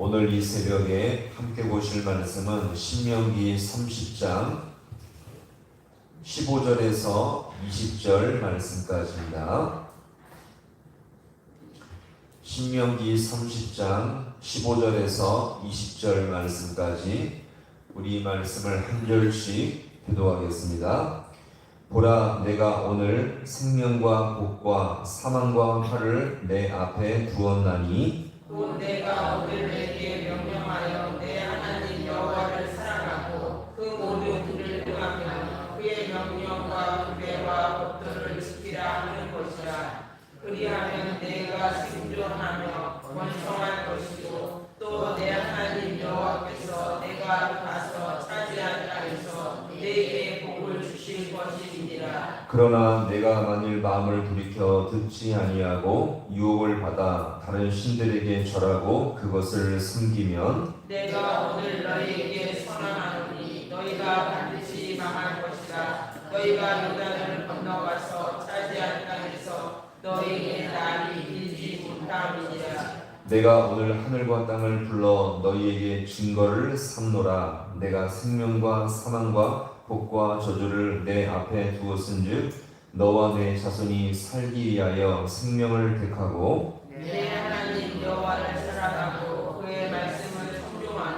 오늘 이 새벽에 함께 보실 말씀은 신명기 30장 15절에서 20절 말씀까지입니다. 신명기 30장 15절에서 20절 말씀까지 우리 말씀을 한 절씩 교도하겠습니다. 보라, 내가 오늘 생명과 복과 사망과 화를 내 앞에 두었나니 또 내가 오늘 내게 명령하여 내 하나님 여호와를 사랑하고 그 모든 길을 행하며 그의 명령과 규례와 법도를 지키라 하는 것이라. 그리하면 내가 생존하며 번성할 것이고 또 내 하나님 여호와께서 내가 가서 차지한 땅에서 내게 복을 주실 것이니라. 그러나 내가 만일 마음을 돌이켜 듣지 아니하고 유혹을 받아 다른 신들에게 절하고 그것을 섬기면 내가 오늘 너희에게 선언하노니 너희가 반드시 망할 것이라. 너희가 요단을 건너가서 차지한 땅에서 너희의 날이 길지 못함이니라. 내가 오늘 하늘과 땅을 불러 너희에게 증거를 삼노라. 내가 생명과 사망과 복과 저주를 내 앞에 두었은즉 너와 내 자손이 살기 위하여 생명을 택하고 내 하나님 여호와를 사랑하고 그의 말씀을 순종하며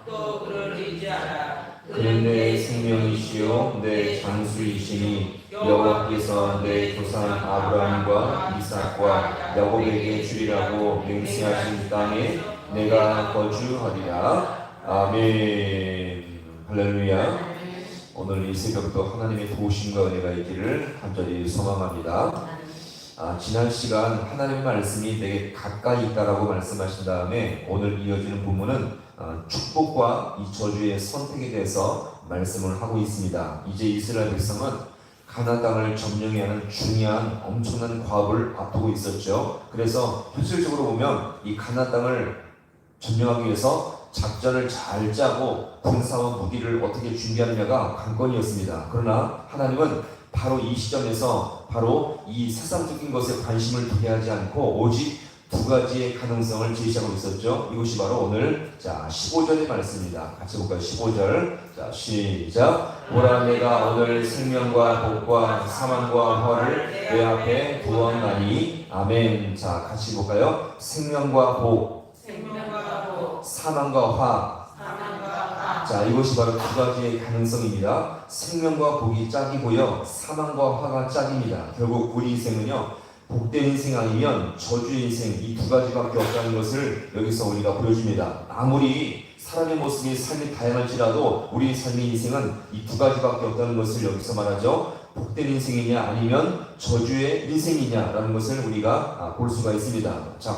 또 그를 의지하라. 그는 내 생명이시요 내 장수이시니 여호와께서 내 조상 아브라함과 이삭과 야곱에게 주리라고 맹세하신 땅에 내가 거주하리라. 아멘. 할렐루야. 오늘 이 새벽도 하나님의 도우심과 은혜가 있기를 간절히 소망합니다. 지난 시간 하나님의 말씀이 내게 가까이 있다라고 말씀하신 다음에 오늘 이어지는 부분은 축복과 이 저주의 선택에 대해서 말씀을 하고 있습니다. 이제 이스라엘 백성은 가나안 땅을 점령해야 하는 중요한 엄청난 과업을 앞두고 있었죠. 그래서 현실적으로 보면 이 가나안 땅을 점령하기 위해서 작전을 잘 짜고 군사와 무기를 어떻게 준비하느냐가 관건이었습니다. 그러나 하나님은 바로 이 시점에서 바로 이 세상적인 것에 관심을 두게 하지 않고 오직 두 가지의 가능성을 제시하고 있었죠. 이것이 바로 오늘 15절의 말씀입니다. 같이 볼까요? 15절. 시작. 보라, 내가 오늘 생명과 복과 사망과 화를 내 앞에 두었나니. 아멘. 같이 볼까요? 생명과 복, 사망과 화. 이것이 바로 두 가지의 가능성입니다. 생명과 복이 짝이고요, 사망과 화가 짝입니다. 결국 우리 인생은요, 복된 인생 아니면 저주의 인생, 이 두 가지밖에 없다는 것을 여기서 우리가 보여줍니다. 아무리 사람의 모습이 삶이 다양할지라도 우리 삶의 인생은 이 두 가지밖에 없다는 것을 여기서 말하죠. 복된 인생이냐 아니면 저주의 인생이냐라는 것을 우리가 볼 수가 있습니다.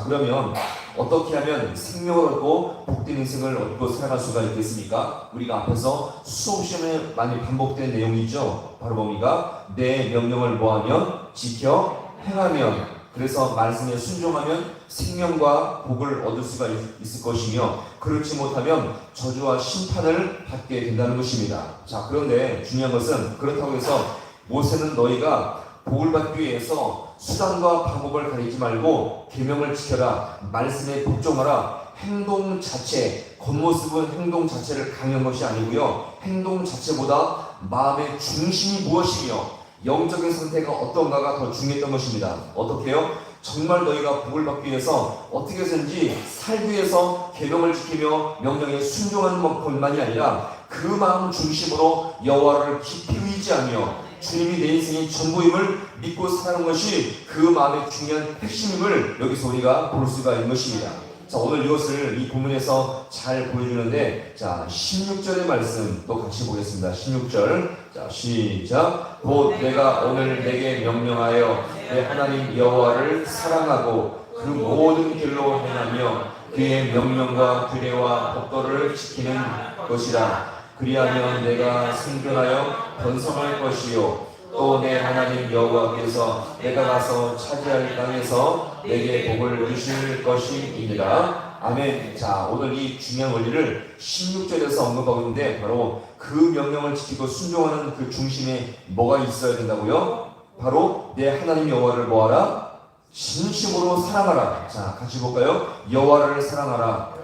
그러면 어떻게 하면 생명을 얻고 복된 인생을 얻고 살아갈 수가 있겠습니까? 우리가 앞에서 수없이 많이 반복된 내용이죠. 바로 뭡니까? 내 명령을 뭐하면? 지켜 행하면. 그래서 말씀에 순종하면 생명과 복을 얻을 수가 있을 것이며, 그렇지 못하면 저주와 심판을 받게 된다는 것입니다. 그런데 중요한 것은 그렇다고 해서 모세는 너희가 복을 받기 위해서 수단과 방법을 가리지 말고 계명을 지켜라, 말씀에 복종하라, 행동 자체, 겉모습은 행동 자체를 강요한 것이 아니고요, 행동 자체보다 마음의 중심이 무엇이며 영적인 상태가 어떤가가 더 중요했던 것입니다. 어떻게 해요? 정말 너희가 복을 받기 위해서 어떻게 해서든지 살기 위해서 계명을 지키며 명령에 순종하는 것만이 아니라 그 마음 중심으로 여호와를 깊이 의지하며 주님이 내 인생의 전부임을 믿고 사는 것이 그 마음의 중요한 핵심임을 여기서 우리가 볼 수가 있는 것입니다. 오늘 이것을 이 본문에서 잘 보여주는데, 16절의 말씀 또 같이 보겠습니다. 16절. 시작. 곧 내가 오늘 내게 명령하여 내 하나님 여호와를 사랑하고 그 모든 길로 행하며 그의 명령과 규례와 법도를 지키는 것이라. 그리하면 내가 생존하여 번성할 것이요 또 내 하나님 여호와께서 내가 가서 차지할 땅에서 내게 복을 주실 것이니라. 아멘. 오늘 이 중요한 원리를 16절에서 언급하고 있는데, 바로 그 명령을 지키고 순종하는 그 중심에 뭐가 있어야 된다고요? 바로 내 하나님 여호와를 뭐하라? 진심으로 사랑하라. 자, 같이 볼까요? 여호와를 사랑하라.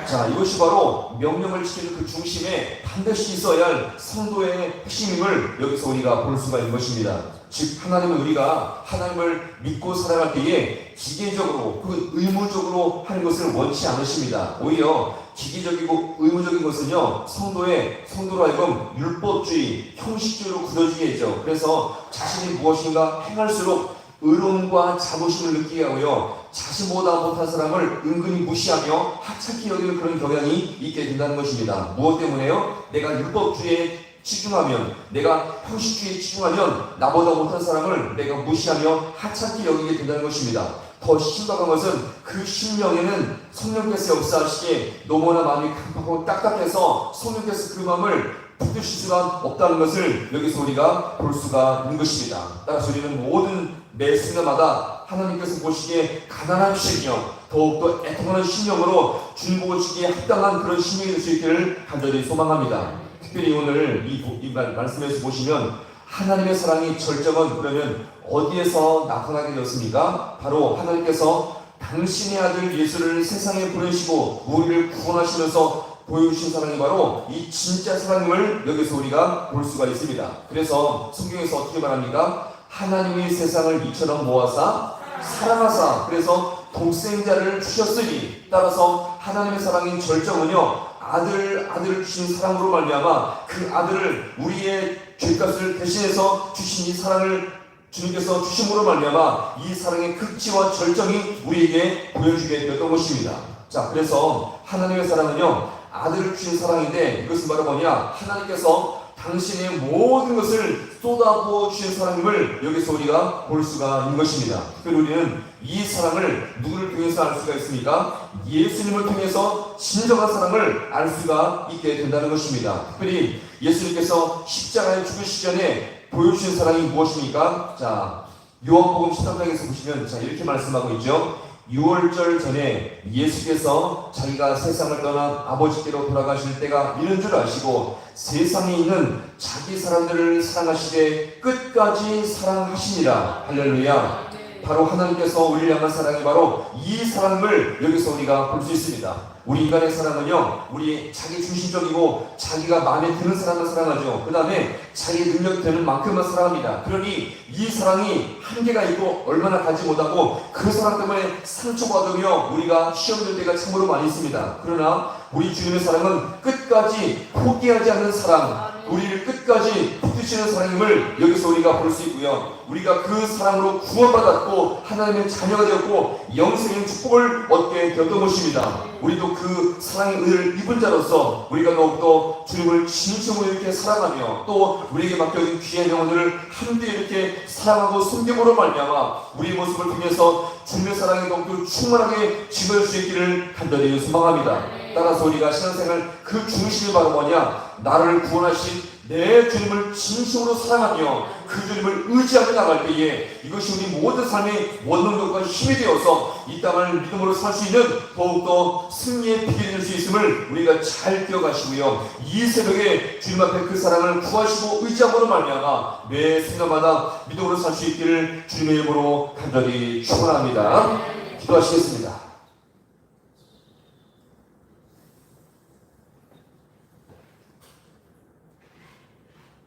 자, 이것이 바로 명령을 지키는 그 중심에 반드시 있어야 할 성도의 핵심임을 여기서 우리가 볼 수가 있는 것입니다. 즉, 하나님은 우리가 하나님을 믿고 살아갈 때에 기계적으로, 그 의무적으로 하는 것을 원치 않으십니다. 오히려 기계적이고 의무적인 것은요, 성도로 하여금 율법주의, 형식주의로 굳어지게 하죠. 그래서 자신이 무엇인가 행할수록 의로움과 자부심을 느끼게 하고요, 자신보다 못한 사람을 은근히 무시하며 하찮게 여기는 그런 경향이 있게 된다는 것입니다. 무엇 때문에요? 내가 율법주의에 치중하면, 내가 형식주의에 치중하면 나보다 못한 사람을 내가 무시하며 하찮게 여기게 된다는 것입니다. 더 심각한 것은 그 심령에는 성령께서 역사하시기에 너무나 마음이 급하고 딱딱해서 성령께서 그 마음을 붙드실 수가 없다는 것을 여기서 우리가 볼 수가 있는 것입니다. 따라서 우리는 모든 매 순간마다 하나님께서 보시기에 가난한 심령, 더욱더 애통하는 심령으로 주님 보시기에 합당한 그런 심령이 될 수 있기를 간절히 소망합니다. 특별히 오늘 이 말씀에서 보시면 하나님의 사랑이 절정은 그러면 어디에서 나타나게 되었습니까? 바로 하나님께서 당신의 아들 예수를 세상에 보내시고 우리를 구원하시면서 보여주신 사랑이 바로 이 진짜 사랑임을 여기서 우리가 볼 수가 있습니다. 그래서 성경에서 어떻게 말합니까? 하나님이 세상을 이처럼 모아사 사랑하사, 그래서 독생자를 주셨으니, 따라서 하나님의 사랑인 절정은요, 아들을 주신 사랑으로 말미암아 그 아들을 우리의 죄값을 대신해서 주신 이 사랑을 주님께서 주심으로 말미암아 이 사랑의 극치와 절정이 우리에게 보여주게 되었던 것입니다. 자, 그래서 하나님의 사랑은요, 아들을 주신 사랑인데 이것은 바로 뭐냐? 하나님께서 당신의 모든 것을 쏟아부어 주신 사랑임을 여기서 우리가 볼 수가 있는 것입니다. 특별히 우리는 이 사랑을 누구를 통해서 알 수가 있습니까? 예수님을 통해서 진정한 사랑을 알 수가 있게 된다는 것입니다. 특별히 예수님께서 십자가에 죽으시기 전에 보여주신 사랑이 무엇입니까? 자, 요한복음 13장에서 보시면 자, 이렇게 말씀하고 있죠. 6월절 전에 예수께서 자기가 세상을 떠나 아버지께로 돌아가실 때가 이른 줄 아시고 세상에 있는 자기 사람들을 사랑하시되 끝까지 사랑하시니라. 할렐루야. 바로 하나님께서 우리를 향한 사랑이 바로 이 사랑을 여기서 우리가 볼 수 있습니다. 우리 인간의 사랑은요, 우리 자기 중심적이고 자기가 마음에 드는 사람을 사랑하죠. 그 다음에 자기 능력이 되는 만큼만 사랑합니다. 그러니 이 사랑이 한계가 있고 얼마나 가지 못하고 그 사랑 때문에 상처받으며 우리가 시험될 때가 참으로 많이 있습니다. 그러나 우리 주님의 사랑은 끝까지 포기하지 않는 사랑, 우리를 끝까지 붙드시는 사랑임을 여기서 우리가 볼 수 있고요. 우리가 그 사랑으로 구원받았고 하나님의 자녀가 되었고 영생의 축복을 얻게 되었던 것입니다. 우리도 그 사랑의 은혜를 입은 자로서 우리가 더욱더 주님을 진심으로 이렇게 사랑하며 또 우리에게 맡겨진 귀한 영혼들을 함께 이렇게 사랑하고 섬김으로 말미암아 우리의 모습을 통해서 주님의 사랑에 더욱더 충만하게 지배할 수 있기를 간절히 소망합니다. 따라서 우리가 신앙생활 그 중심이 바로 뭐냐? 나를 구원하신 내 주님을 진심으로 사랑하며 그 주님을 의지하며 나갈 때에 이것이 우리 모든 삶의 원동력과 힘이 되어서 이 땅을 믿음으로 살 수 있는 더욱더 승리의 비결이 될 수 있음을 우리가 잘 기억하시고요. 이 새벽에 주님 앞에 그 사랑을 구하시고 의지함으로 말미암아 매 순간마다 믿음으로 살 수 있기를 주님의 이름으로 간절히 축원합니다. 기도하시겠습니다.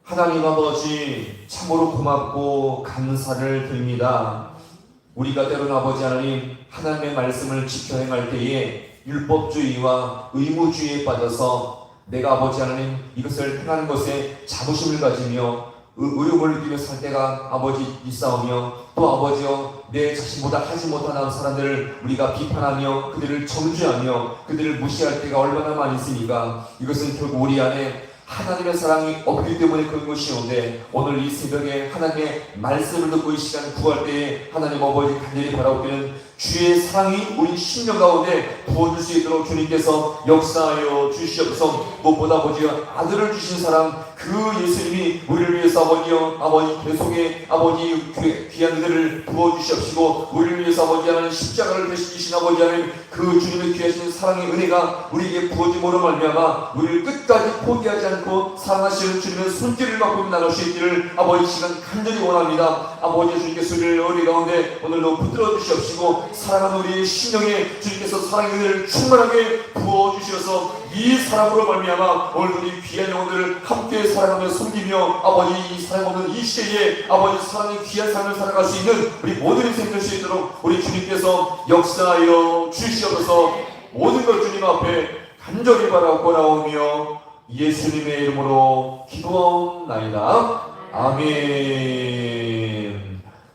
하나님 아버지, 참으로 고맙고 감사를 드립니다. 우리가 때로는 아버지 하나님 하나님의 말씀을 지켜 행할 때에 율법주의와 의무주의에 빠져서 내가 아버지 하나님 이것을 행하는 것에 자부심을 가지며 의욕을 느끼며 살 때가 아버지 있사오며 또 아버지여 내 자신보다 하지 못하는 사람들을 우리가 비판하며 그들을 정죄하며 그들을 무시할 때가 얼마나 많이 있으니까 이것은 결국 우리 안에 하나님의 사랑이 없기 때문에 그런 것이오는데 오늘 이 새벽에 하나님의 말씀을 듣고 이 시간 구할 때에 하나님 아버지 간절히 바라옵기는 주의 사랑이 우리 심령 가운데 부어줄 수 있도록 주님께서 역사하여 주시옵소서. 무엇보다 아버지여 아들을 주신 사랑 그 예수님이 우리를 위해서 아버지여, 아버지 계속에 아버지 귀한 은혜를 부어주시옵시고, 우리를 위해서 아버지 하나님 십자가를 대신지신 아버지 하나님 그 주님의 귀하신 사랑의 은혜가 우리에게 부어짐으로 말미암아 우리를 끝까지 포기하지 않고 사랑하시는 주님의 손길을 받고 나갈 수 있기를 아버지 시간 간절히 원합니다. 아버지 주님께서 우리를 어리 가운데 오늘도 붙들어 주시옵시고, 사랑하는 우리의 심령에 주님께서 사랑의 은혜를 충만하게 부어주셔서 이 사랑으로 말미암아 오늘 우리 귀한 영혼들을 함께 사랑하며 섬기며 아버지 이 사랑 없는 이 시대에 아버지 사랑의 귀한 삶을 살아갈 수 있는 우리 모든 인생 될 수 있도록 우리 주님께서 역사하여 주시옵소서. 모든 걸 주님 앞에 간절히 바라오며 예수님의 이름으로 기도하옵나이다. 아멘.